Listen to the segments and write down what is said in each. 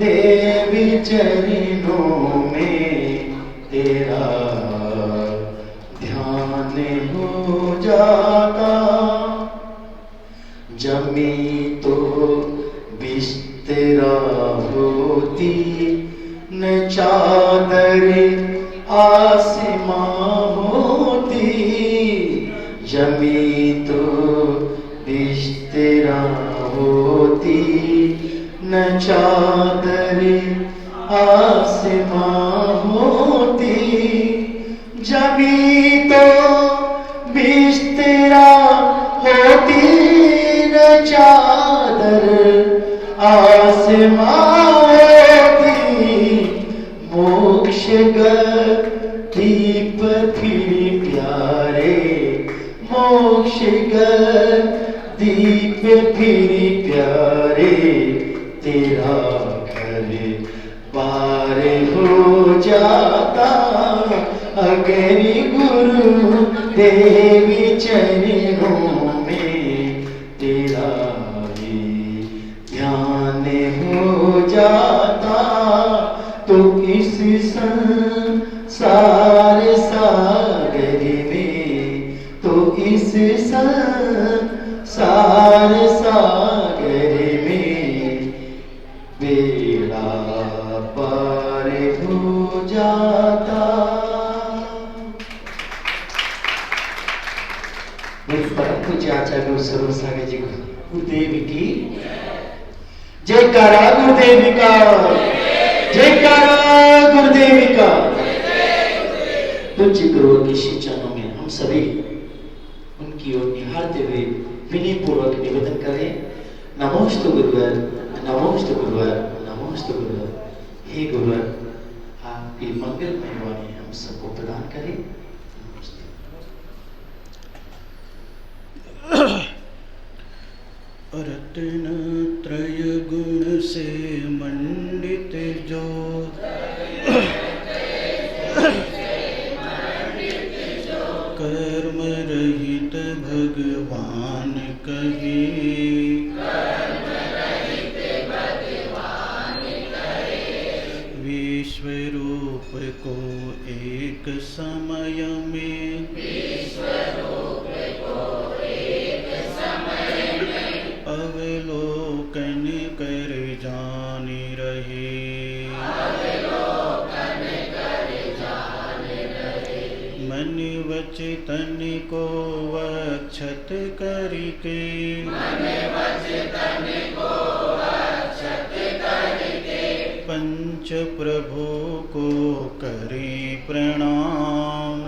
देवी चरणों में तेरा ध्यान हो जाता। जमी तो बिस्तरा होती न चादर आसमां होती। जमी तो बिस्तरा होती न चादर आसमां होती। जमी तो बिस्तरा होती न चादर आसमां होती। मोक्ष गति पथि प्यारे, मोक्ष गति पथि प्यारे, तेरा घर बार हो जाता। अगर गुरु देवी चरणों में तेरा ही ध्यान हो जाता, तो इस संसार सागर में, तो इस संसार सागर में बेड़ा पार हो जाता। परम पूज्य आचार्य गुरु स्वरूप सागर जी गुरुदेव की जयकारा, गुरुदेव का जयकारा, गुरुदेव का। पूज्य गुरु के श्री चरणों में हम सभी उनकी ओर निहारते हुए विनय पूर्वक निवेदन करें। नमोस्तु गुरुवर, नमोस्तु गुरुवर, नमोस्तु गुरुवर। हे गुरुवर, आपकी मंगलमय वाणी हम सबको प्रदान करें। रत्न त्रय गुण से मंडित जो, कर्म रहित भगवान कहे। विश्व रूप को एक समय में, अवलोकन कर जान रहे। मन वचन को वक्षत करके, पंच प्रभु को करे प्रणाम।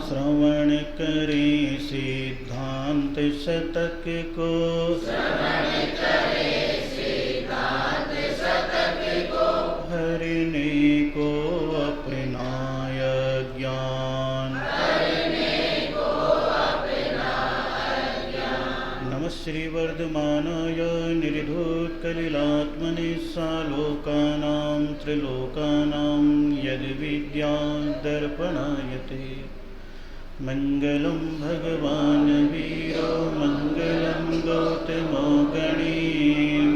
श्रवण करे सिद्धांत शतक को, हरने को अपनाय ज्ञान। नमः श्री वर्धमानाय निर्धूतकलिलात्मने सालोकानां त्रिलोकानां यद्विद्या दर्पणायते। मंगलम भगवान वीरो, मंगलम गौतमो गणे,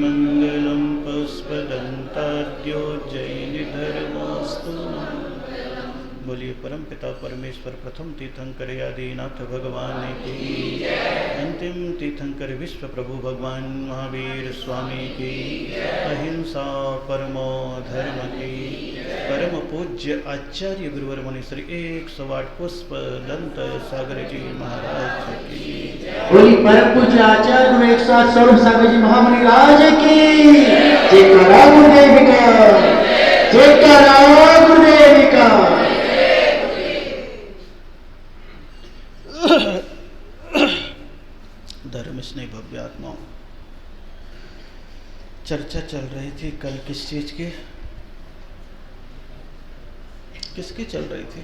मंगलम पुष्पदंताद्यो जैन धर्मोस्तु। बोलिए परम पिता परमेश्वर प्रथम तीर्थंकर आदिनाथ भगवान की, अंतिम तीर्थंकर विश्व प्रभु भगवान महावीर स्वामी की, अहिंसा परमो धर्म की, परम पूज्य आचार्य गुरुवर मुनि श्री 108 पुष्प दंत सागर जी महाराज की। बोली परम पूज्य आचार्य गुरु 108 स्वरूप सागर जी महामुनि राज की। जयकारा गुरुदेव का, जयकारा गुरुदेव का। धर्म स्नेह भव्य आत्माओं, चर्चा चल रही थी कल किस चीज की, किसकी चल रही थी?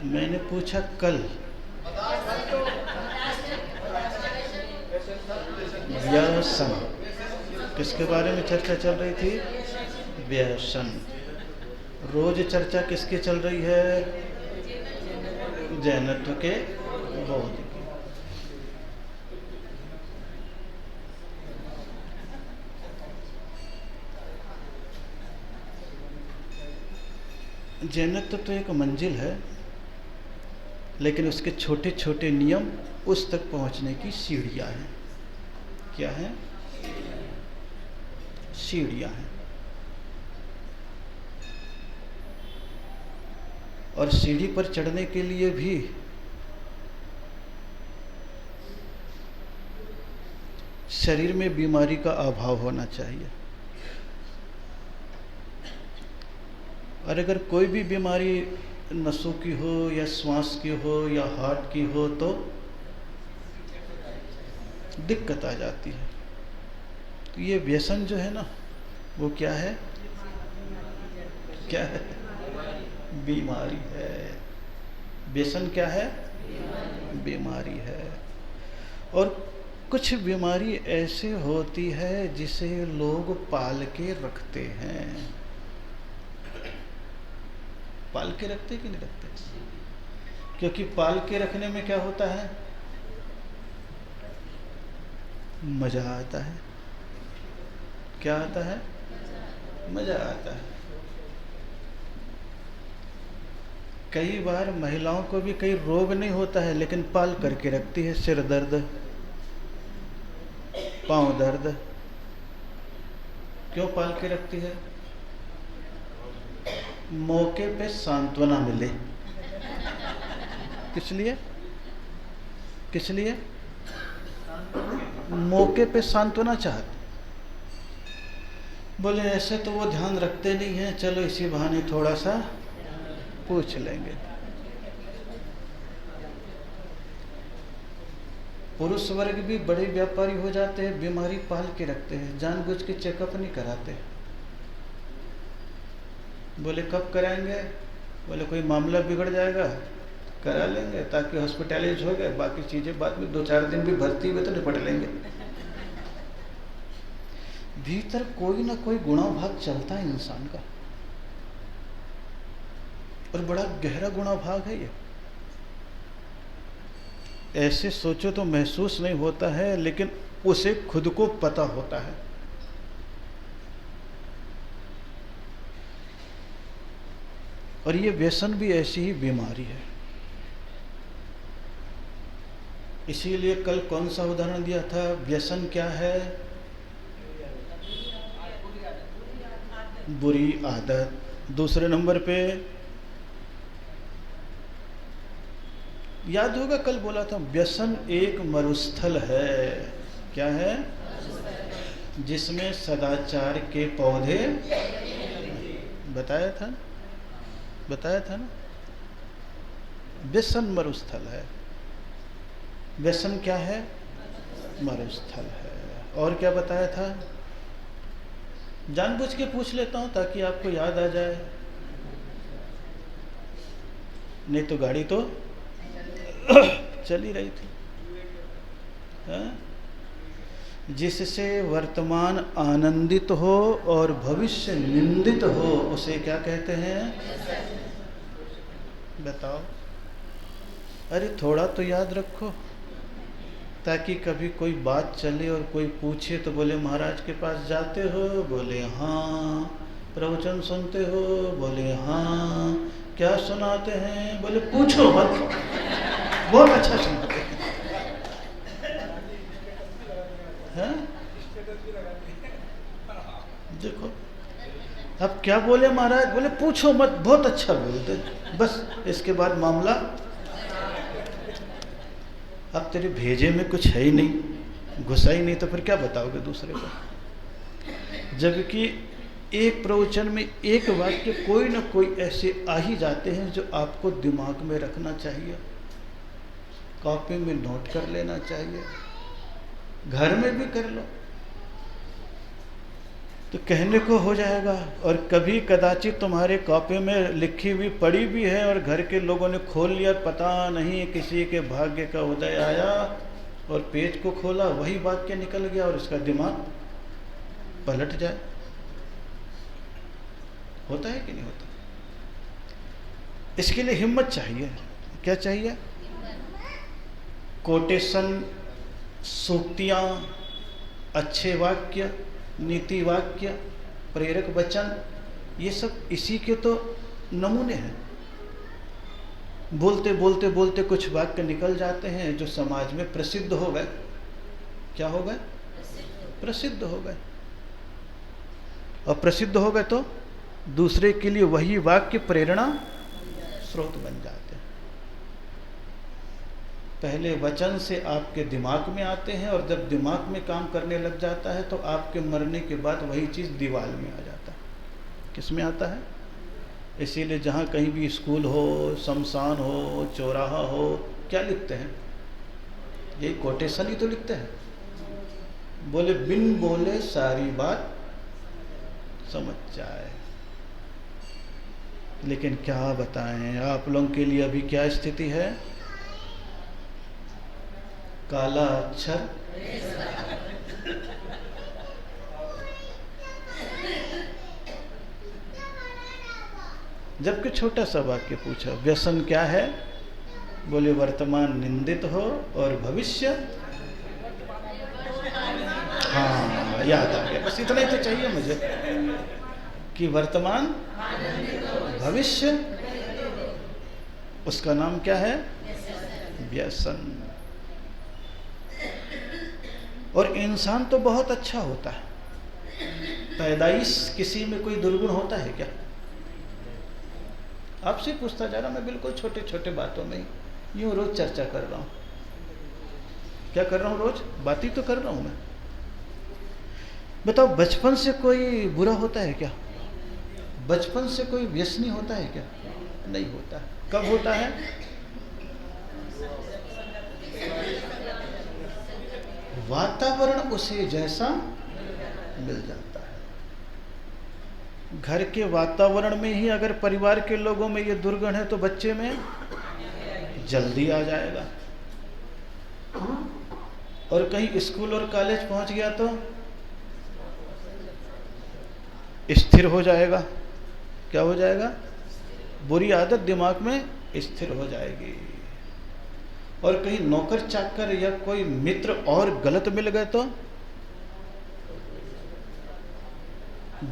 मैंने पूछा कल, व्यसन। किसके बारे में चर्चा चल रही थी? व्यसन। रोज चर्चा किसकी चल रही है? जैनत्व के बोध की। जैनत्व तो एक मंजिल है, लेकिन उसके छोटे छोटे नियम उस तक पहुंचने की सीढ़ियां हैं। क्या है? सीढ़ियां हैं। और सीढ़ी पर चढ़ने के लिए भी शरीर में बीमारी का अभाव होना चाहिए। और अगर कोई भी बीमारी नसों की हो या श्वास की हो या हार्ट की हो तो दिक्कत आ जाती है। तो ये व्यसन जो है ना, वो क्या है? क्या है? बीमारी है। व्यसन क्या है? बीमारी है। और कुछ बीमारी ऐसे होती है जिसे लोग पाल के रखते हैं। पाल के रखते कि नहीं रखते? क्योंकि पाल के रखने में क्या होता है? मजा आता है। क्या आता है? मजा आता है। कई बार महिलाओं को भी कई रोग नहीं होता है, लेकिन पाल करके रखती है। सिर दर्द, पांव दर्द, क्यों पाल के रखती है? मौके पे सांत्वना मिले। किस लिए? किस लिए? मौके पे सांत्वना चाहते। बोले ऐसे तो वो ध्यान रखते नहीं हैं, चलो इसी बहाने थोड़ा सा पूछ लेंगे। पुरुष वर्ग भी बड़े व्यापारी हो जाते हैं, बीमारी पाल के रखते हैं, जानबूझ के चेकअप नहीं कराते। बोले कब कराएंगे? बोले कोई मामला बिगड़ जाएगा करा लेंगे, ताकि हॉस्पिटलाइज हो गए, बाकी चीजें बाद में 2-4 दिन भी भर्ती हुए तो निपट लेंगे। भीतर कोई ना कोई गुणाभाग चलता है इंसान का, और बड़ा गहरा गुणाभाग है ये। ऐसे सोचो तो महसूस नहीं होता है, लेकिन उसे खुद को पता होता है। और ये व्यसन भी ऐसी ही बीमारी है। इसीलिए कल कौन सा उदाहरण दिया था? व्यसन क्या है? बुरी आदत। दूसरे नंबर पे याद होगा कल बोला था, व्यसन एक मरुस्थल है। क्या है? जिसमें सदाचार के पौधे, बताया था ना। व्यसन मरुस्थल है। व्यसन क्या है? मरुस्थल है। और क्या बताया था? जानबूझ के पूछ लेता हूं ताकि आपको याद आ जाए, नहीं तो गाड़ी तो चल ही रही थी। हाँ? जिससे वर्तमान आनंदित हो और भविष्य निंदित हो, उसे क्या कहते हैं? बताओ। अरे थोड़ा तो याद रखो, ताकि कभी कोई बात चले और कोई पूछे तो बोले महाराज के पास जाते हो? बोले हाँ। प्रवचन सुनते हो? बोले हाँ। क्या सुनाते हैं? बोले पूछो मत, बहुत अच्छा सुनाते हैं। देखो अब क्या बोले महाराज? बोले पूछो मत, बहुत अच्छा बोलते। बस इसके बाद मामला, अब तेरे भेजे में कुछ है ही नहीं, घुसा ही नहीं, तो फिर क्या बताओगे दूसरे को? जबकि एक प्रवचन में एक वाक्य कोई ना कोई ऐसे आ ही जाते हैं जो आपको दिमाग में रखना चाहिए, कॉपी में नोट कर लेना चाहिए, घर में भी कर लो तो कहने को हो जाएगा। और कभी कदाचित तुम्हारे कॉपी में लिखी हुई पड़ी भी है और घर के लोगों ने खोल लिया, पता नहीं किसी के भाग्य का उदय आया और पेज को खोला, वही वाक्य निकल गया और उसका दिमाग पलट जाए। होता है कि नहीं होता? इसके लिए हिम्मत चाहिए। क्या चाहिए? कोटेशन, सूक्तियाँ, अच्छे वाक्य, नीति वाक्य, प्रेरक वचन, ये सब इसी के तो नमूने हैं। बोलते बोलते बोलते कुछ वाक्य निकल जाते हैं जो समाज में प्रसिद्ध हो गए। क्या हो गए? प्रसिद्ध हो गए। और प्रसिद्ध हो गए तो दूसरे के लिए वही वाक्य प्रेरणा स्रोत बन जाते हैं। पहले वचन से आपके दिमाग में आते हैं और जब दिमाग में काम करने लग जाता है तो आपके मरने के बाद वही चीज़ दीवार में आ जाता है। किस में आता है? इसीलिए जहाँ कहीं भी स्कूल हो, शमशान हो, चौराहा हो, क्या लिखते हैं? यही कोटेशन ही तो लिखते हैं। बोले बिन बोले सारी बात समझ जाए। लेकिन क्या बताएं, आप लोगों के लिए अभी क्या स्थिति है? काला अक्षर जबकि छोटा सा वाक्य पूछा, व्यसन क्या है? बोले वर्तमान निंदित हो और भविष्य, हाँ याद आ गया, बस इतना ही तो चाहिए मुझे कि वर्तमान भविष्य, उसका नाम क्या है? व्यसन। और इंसान तो बहुत अच्छा होता है। पैदाइश किसी में कोई दुर्गुण होता है क्या? आपसे पूछता जा रहा, मैं बिल्कुल छोटे छोटे बातों में यूँ रोज चर्चा कर रहा हूँ। क्या कर रहा हूँ? रोज बात ही तो कर रहा हूँ मैं। बताओ, बचपन से कोई बुरा होता है क्या? बचपन से कोई व्यसनी होता है क्या? नहीं होता। कब होता है? वातावरण उसे जैसा मिल जाता है। घर के वातावरण में ही अगर परिवार के लोगों में ये दुर्गुण है तो बच्चे में जल्दी आ जाएगा। और कहीं स्कूल और कॉलेज पहुंच गया तो स्थिर हो जाएगा। क्या हो जाएगा? बुरी आदत दिमाग में स्थिर हो जाएगी। और कहीं नौकर चाकर या कोई मित्र और गलत मिल गए तो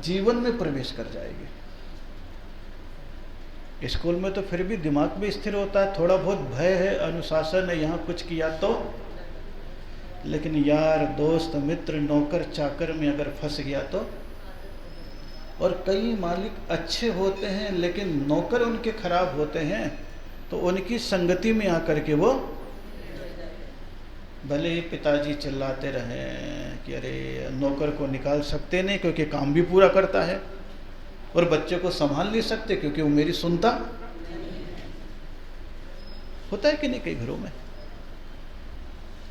जीवन में प्रवेश कर जाएगी। स्कूल में तो फिर भी दिमाग में स्थिर होता है, थोड़ा बहुत भय है, अनुशासन है, यहाँ कुछ किया तो। लेकिन यार दोस्त मित्र नौकर चाकर में अगर फंस गया तो। और कई मालिक अच्छे होते हैं लेकिन नौकर उनके खराब होते हैं तो उनकी संगति में आकर के वो, भले ही पिताजी चिल्लाते रहें कि अरे नौकर को निकाल सकते नहीं क्योंकि काम भी पूरा करता है, और बच्चे को संभाल नहीं सकते क्योंकि वो मेरी सुनता। होता है कि नहीं? कई घरों में,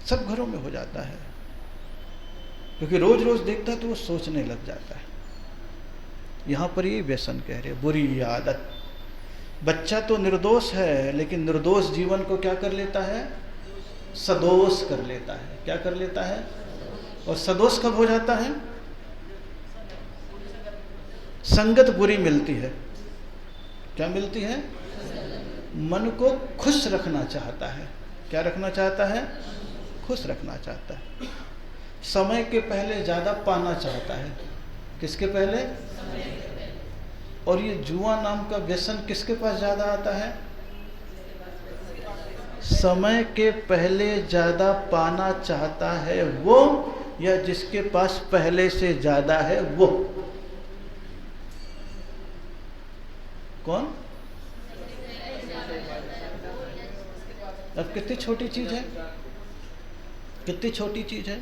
सब घरों में हो जाता है। क्योंकि रोज रोज देखता है तो वो सोचने लग जाता है। यहाँ पर ये व्यसन कह रहे, बुरी आदत। बच्चा तो निर्दोष है लेकिन निर्दोष जीवन को क्या कर लेता है? सदोष कर लेता है। क्या कर लेता है? और सदोष कब हो जाता है? संगत बुरी मिलती है। क्या मिलती है? मन को खुश रखना चाहता है। क्या रखना चाहता है? खुश रखना चाहता है। समय के पहले ज्यादा पाना चाहता है। किसके पहले? और ये जुआ नाम का व्यसन किसके पास ज्यादा आता है? समय के पहले ज्यादा पाना चाहता है वो, या जिसके पास पहले से ज्यादा है वो? कौन? अब कितनी छोटी चीज है, कितनी छोटी चीज है।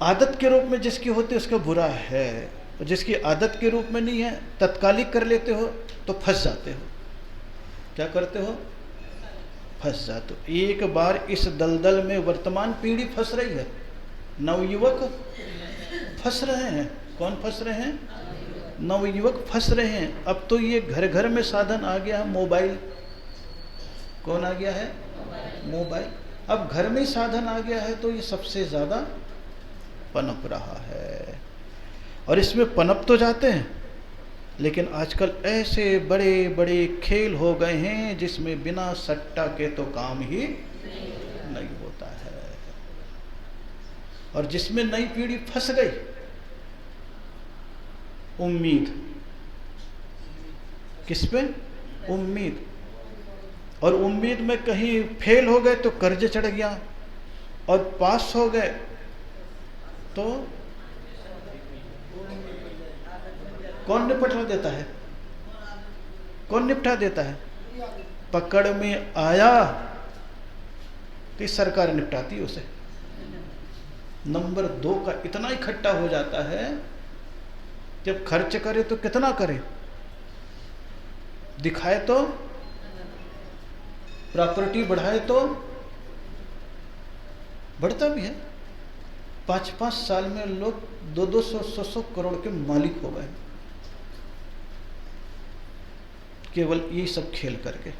आदत के रूप में जिसकी होती है उसका बुरा है, और जिसकी आदत के रूप में नहीं है, तत्कालिक कर लेते हो तो फंस जाते हो। क्या करते हो? फंस जाते हो। एक बार इस दलदल में वर्तमान पीढ़ी फंस रही है, नवयुवक फंस रहे हैं। कौन फंस रहे हैं? नवयुवक फंस रहे हैं। अब तो ये घर घर में साधन आ गया है, मोबाइल। कौन आ गया है? मोबाइल। अब घर में ही साधन आ गया है तो ये सबसे ज़्यादा पनप रहा है। और इसमें पनप तो जाते हैं, लेकिन आजकल ऐसे बड़े बड़े खेल हो गए हैं जिसमें बिना सट्टा के तो काम ही नहीं होता है। और जिसमें नई पीढ़ी फंस गई, उम्मीद किस पे? उम्मीद। और उम्मीद में कहीं फेल हो गए तो कर्ज चढ़ गया, और पास हो गए तो कौन निपटा देता है? कौन निपटा देता है? पकड़ में आया तो सरकार निपटाती है उसे। नंबर 2 का इतना इकट्ठा हो जाता है, जब खर्च करे तो कितना करे, दिखाए तो, प्रॉपर्टी बढ़ाए तो बढ़ता भी है। 5-5 साल में लोग 200-100 करोड़ के मालिक हो गए, केवल ये सब खेल करके।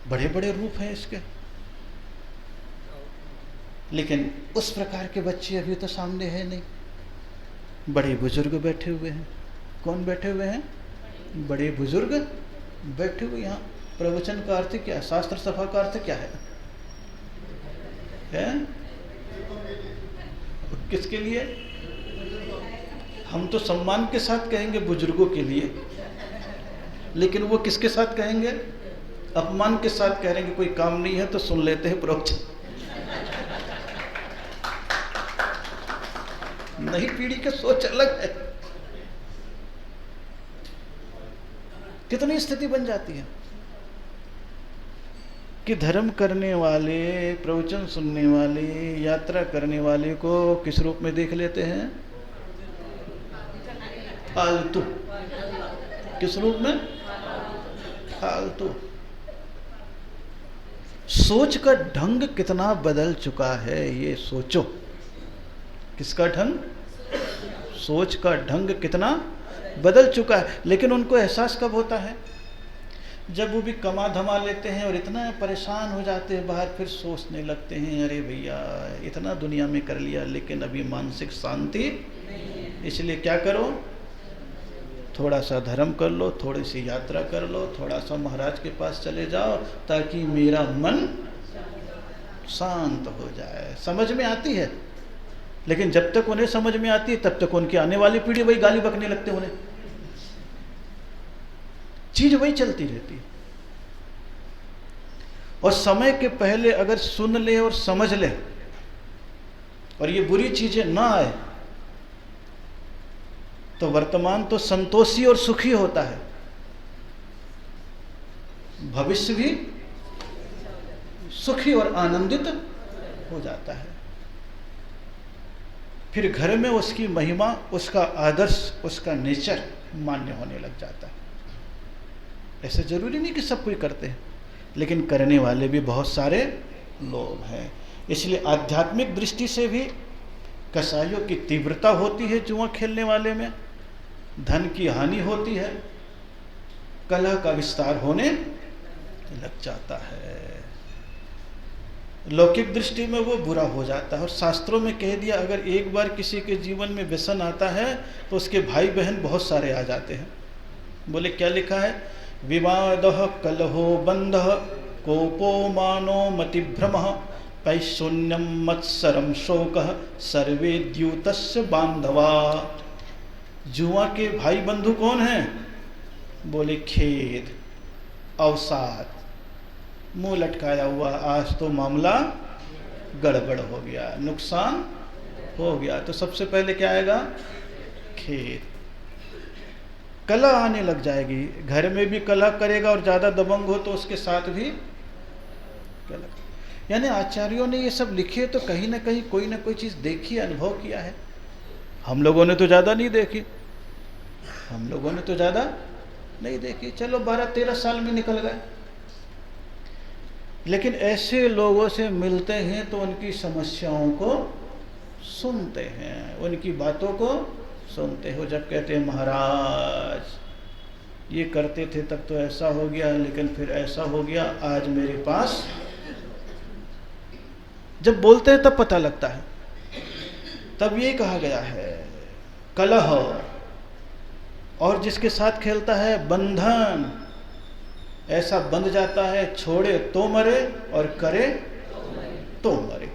बड़े बड़े रूप हैं इसके, लेकिन उस प्रकार के बच्चे अभी तो सामने है नहीं। बड़े बुजुर्ग बैठे हुए हैं। कौन बैठे हुए हैं? बड़े बुजुर्ग बैठे हुए। यहाँ प्रवचन का अर्थ क्या है? शास्त्र सभा का अर्थ क्या है? किसके लिए? हम तो सम्मान के साथ कहेंगे बुजुर्गों के लिए, लेकिन वो किसके साथ कहेंगे? अपमान के साथ कहेंगे। कोई काम नहीं है तो सुन लेते हैं प्रवचन। नई पीढ़ी की सोच अलग है। कितनी स्थिति बन जाती है कि धर्म करने वाले, प्रवचन सुनने वाले, यात्रा करने वाले को किस रूप में देख लेते हैं? फालतू। किस रूप में? फालतू। सोच का ढंग कितना बदल चुका है, ये सोचो। किसका ढंग? सोच का ढंग कितना बदल चुका है। लेकिन उनको एहसास कब होता है? जब वो भी कमा धमा लेते हैं और इतना परेशान हो जाते हैं बाहर, फिर सोचने लगते हैं अरे भैया इतना दुनिया में कर लिया लेकिन अभी मानसिक शांति। इसलिए क्या करो? थोड़ा सा धर्म कर लो, थोड़ी सी यात्रा कर लो, थोड़ा सा महाराज के पास चले जाओ ताकि मेरा मन शांत हो जाए। समझ में आती है, लेकिन जब तक उन्हें समझ में आती है तब तक उनकी आने वाली पीढ़ी वही गाली बकने लगते, उन्हें चीज वही चलती रहती है। और समय के पहले अगर सुन ले और समझ ले और ये बुरी चीजें ना आए तो वर्तमान तो संतोषी और सुखी होता है, भविष्य भी सुखी और आनंदित हो जाता है। फिर घर में उसकी महिमा, उसका आदर्श, उसका नेचर मान्य होने लग जाता है। ऐसे जरूरी नहीं कि सब कोई करते हैं, लेकिन करने वाले भी बहुत सारे लोग हैं। इसलिए आध्यात्मिक दृष्टि से भी कसाईयों की तीव्रता होती है जुआ खेलने वाले में, धन की हानि होती है, कलह का विस्तार होने लग जाता है। लौकिक दृष्टि में वो बुरा हो जाता है। और शास्त्रों में कह दिया अगर एक बार किसी के जीवन में व्यसन आता है तो उसके भाई बहन बहुत सारे आ जाते हैं। बोले क्या लिखा है? विवादः कलहो बंधः कोपो मानो मतिभ्रमः पैशून्यम मत्सरम शोकः सर्वे द्यूतस्य बांधवा। जुआ के भाई बंधु कौन हैं? बोले खेद, अवसाद, मुंह लटकाया हुआ, आज तो मामला गड़बड़ हो गया, नुकसान हो गया। तो सबसे पहले क्या आएगा? खेद। कलह आने लग जाएगी। घर में भी कलह करेगा और ज़्यादा दबंग हो तो उसके साथ भी कलह। यानी आचार्यों ने ये सब लिखे तो कहीं ना कहीं कोई ना कोई चीज़ देखी, अनुभव किया है। हम लोगों ने तो ज़्यादा नहीं देखी, हम लोगों ने तो ज़्यादा नहीं देखी। चलो 12-13 साल में निकल गए। लेकिन ऐसे लोगों से मिलते हैं तो उनकी समस्याओं को सुनते हैं, उनकी बातों को सुनते हो। जब कहते हैं महाराज ये करते थे तब तो ऐसा हो गया, लेकिन फिर ऐसा हो गया, आज मेरे पास। जब बोलते हैं तब पता लगता है। तब ये कहा गया है कलह, और जिसके साथ खेलता है बंधन, ऐसा बंध जाता है, छोड़े तो मरे और करे तो मरे।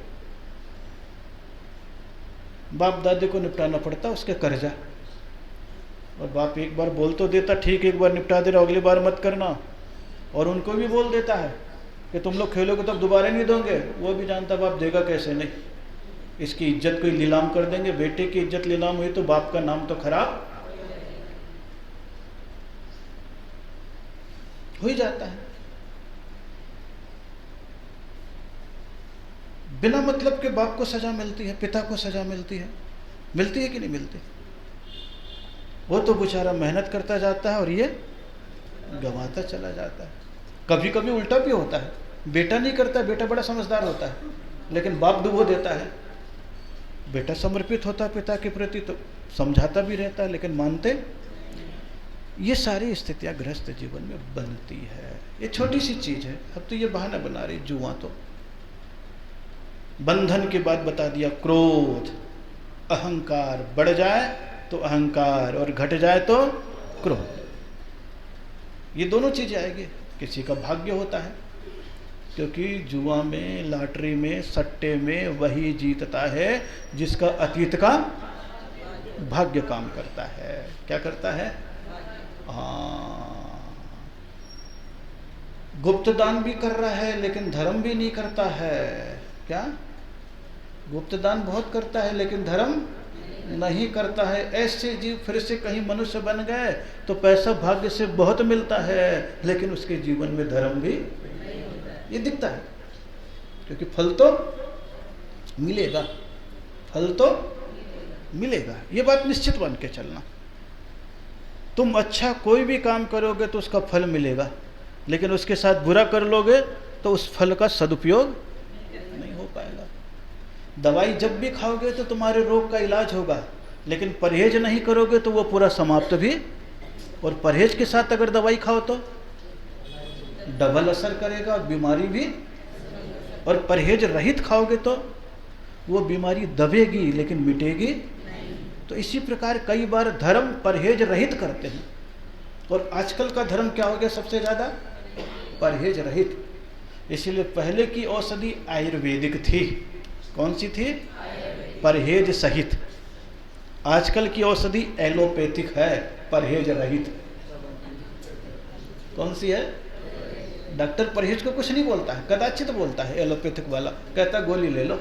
बाप दादे को निपटाना पड़ता उसके कर्जा, और बाप एक बार बोल तो देता ठीक, एक बार निपटा दे रहा, अगली बार मत करना, और उनको भी बोल देता है कि तुम लोग खेलोगे तब दोबारा नहीं दोगे। वो भी जानता बाप देगा कैसे नहीं, इसकी इज्जत कोई नीलाम कर देंगे। बेटे की इज्जत नीलाम हुई तो बाप का नाम तो खराब हो ही जाता है। बिना मतलब के बाप को सजा मिलती है, पिता को सजा मिलती है कि नहीं मिलती? वो तो बेचारा मेहनत करता जाता है और ये गंवाता चला जाता है। कभी कभी उल्टा भी होता है, बेटा नहीं करता, बेटा बड़ा समझदार होता है, लेकिन बाप डुबो देता है। बेटा समर्पित होता है पिता के प्रति तो समझाता भी रहता है, लेकिन मानते। ये सारी स्थितियां गृहस्थ जीवन में बनती है। ये छोटी सी चीज है। अब तो ये बहाना बना रही जुआ। तो बंधन के बाद बता दिया क्रोध, अहंकार बढ़ जाए तो अहंकार और घट जाए तो क्रोध। ये दोनों चीजें आएगी। किसी का भाग्य होता है, क्योंकि जुआ में, लॉटरी में, सट्टे में वही जीतता है जिसका अतीत का भाग्य काम करता है। क्या करता है? गुप्त दान भी कर रहा है लेकिन धर्म भी नहीं करता है। क्या? गुप्त दान बहुत करता है लेकिन धर्म नहीं करता है। ऐसे जीव फिर से कहीं मनुष्य बन गए तो पैसा भाग्य से बहुत मिलता है, लेकिन उसके जीवन में धर्म भी ये दिखता है, क्योंकि फल तो मिलेगा, फल तो मिलेगा। ये बात निश्चित बन के चलना। तुम अच्छा कोई भी काम करोगे तो उसका फल मिलेगा, लेकिन उसके साथ बुरा कर लोगे तो उस फल का सदुपयोग नहीं हो पाएगा। दवाई जब भी खाओगे तो तुम्हारे रोग का इलाज होगा, लेकिन परहेज नहीं करोगे तो वो पूरा समाप्त भी। और परहेज के साथ अगर दवाई खाओ तो डबल असर करेगा, बीमारी भी। और परहेज रहित खाओगे तो वो बीमारी दबेगी लेकिन मिटेगी। तो इसी प्रकार कई बार धर्म परहेज रहित करते हैं, और आजकल का धर्म क्या हो गया? सबसे ज़्यादा परहेज रहित। इसीलिए पहले की औषधि आयुर्वेदिक थी। कौन सी थी? परहेज सहित। आजकल की औषधि एलोपैथिक है, परहेज रहित। कौन सी है? डॉक्टर परहेज को कुछ नहीं बोलता है, कदाचित बोलता है। एलोपैथिक वाला कहता गोली ले लो।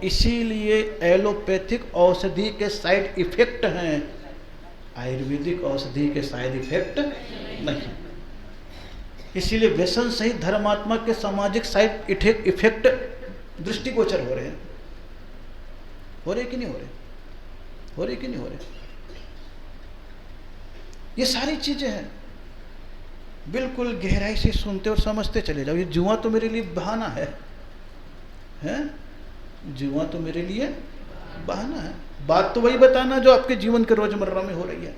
इसीलिए एलोपैथिक औषधि के साइड इफेक्ट हैं, आयुर्वेदिक औषधि के साइड इफेक्ट नहीं। इसीलिए व्यसन सहित धर्मात्मा के सामाजिक साइड इफेक्ट दृष्टिगोचर हो रहे हैं। हो रहे कि नहीं हो रहे? हो रहे कि नहीं हो रहे? ये सारी चीजें हैं। बिल्कुल गहराई से सुनते और समझते चले जाओ। ये जुआ तो मेरे लिए बहाना है, हैं? जुआ तो मेरे लिए बहाना है। बात तो वही बताना जो आपके जीवन के रोजमर्रा में हो रही है।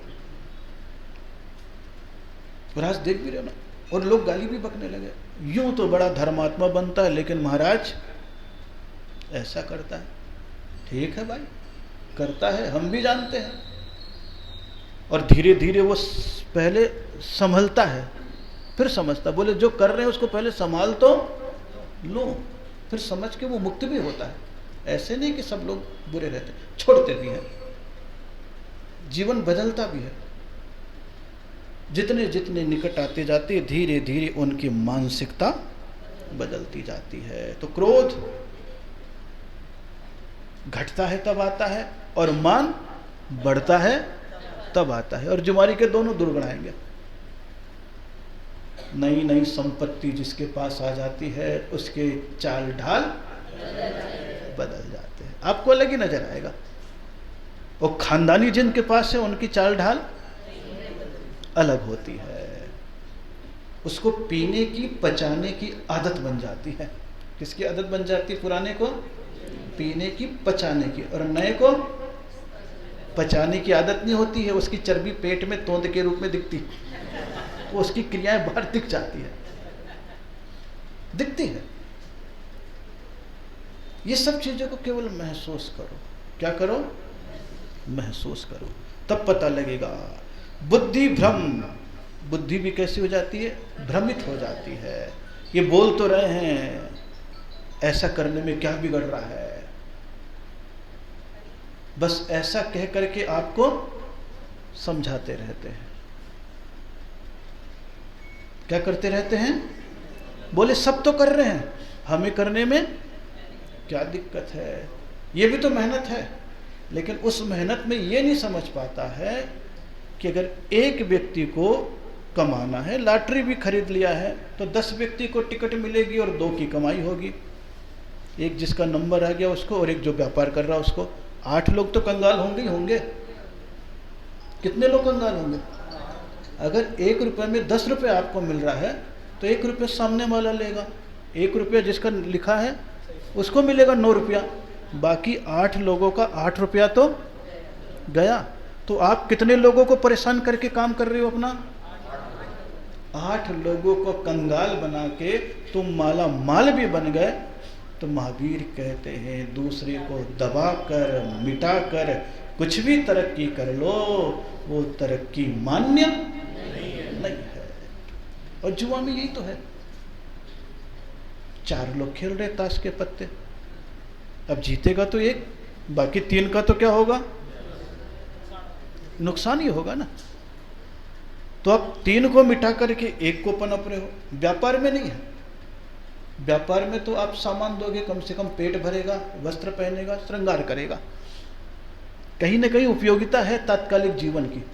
और आज देख भी रहे ना, और लोग गाली भी बकने लगे। यूं तो बड़ा धर्मात्मा बनता है, लेकिन महाराज ऐसा करता है। ठीक है भाई, करता है, हम भी जानते हैं। और धीरे धीरे वो पहले संभलता है, फिर समझता। बोले जो कर रहे हैं उसको पहले संभाल तो लो, फिर समझ के वो मुक्त भी होता है। ऐसे नहीं कि सब लोग बुरे रहते, छोड़ते भी हैं, जीवन बदलता भी है। जितने जितने निकट आते जाते धीरे धीरे उनकी मानसिकता बदलती जाती है। तो क्रोध घटता है तब आता है, और मान बढ़ता है तब आता है। और जुमारी के दोनों दुर्गुण आएंगे। नई नई संपत्ति जिसके पास आ जाती है उसके चाल ढाल बदल जाते हैं, आपको अलग ही नजर आएगा। और खानदानी जिनके पास है उनकी चाल ढाल अलग होती है। उसको पीने की, पचाने की आदत बन जाती है। किसकी आदत बन जाती है? पुराने को पीने की, पचाने की, और नए को पचाने की आदत नहीं होती है, उसकी चर्बी पेट में तोंद के रूप में दिखती, वो उसकी क्रियाएं बाहर दिख जाती है, दिखती है। ये सब चीजों को केवल महसूस करो। क्या करो? महसूस करो, तब पता लगेगा। बुद्धि भ्रम, बुद्धि भी कैसी हो जाती है? भ्रमित हो जाती है। ये बोल तो रहे हैं, ऐसा करने में क्या बिगड़ रहा है, बस ऐसा कह करके आपको समझाते रहते हैं। क्या करते रहते हैं? बोले सब तो कर रहे हैं, हमें करने में क्या दिक्कत है? ये भी तो मेहनत है। लेकिन उस मेहनत में ये नहीं समझ पाता है कि अगर एक व्यक्ति को कमाना है, लॉटरी भी खरीद लिया है, तो 10 व्यक्ति को टिकट मिलेगी और 2 की कमाई होगी। एक जिसका नंबर आ गया उसको, और एक जो व्यापार कर रहा है उसको। 8 लोग तो कंगाल होंगे ही होंगे। कितने लोग कंगाल होंगे? अगर 1 रुपये में 10 रुपये आपको मिल रहा है तो 1 रुपये सामने वाला लेगा, 1 रुपया जिसका लिखा है उसको मिलेगा 9 रुपया, बाकी 8 लोगों का 8 रुपया तो गया। तो आप कितने लोगों को परेशान करके काम कर रहे हो अपना? 8 लोगों को कंगाल बना के तुम माला माल भी बन गए। तो महावीर कहते हैं दूसरे को दबा कर, मिटा कर कुछ भी तरक्की कर लो, वो तरक्की मान्य नहीं है। और जुआ में यही तो है। 4 लोग खेल रहे ताश के पत्ते, अब जीतेगा तो 1, बाकी 3 का तो क्या होगा? नुकसान ही होगा ना। तो आप 3 को मिटा करके 1 को पनप रहे हो। व्यापार में नहीं है। व्यापार में तो आप सामान दोगे, कम से कम पेट भरेगा, वस्त्र पहनेगा, श्रृंगार करेगा, कहीं ना कहीं उपयोगिता है तात्कालिक जीवन की।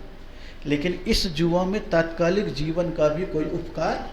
लेकिन इस जुआ में तात्कालिक जीवन का भी कोई उपकार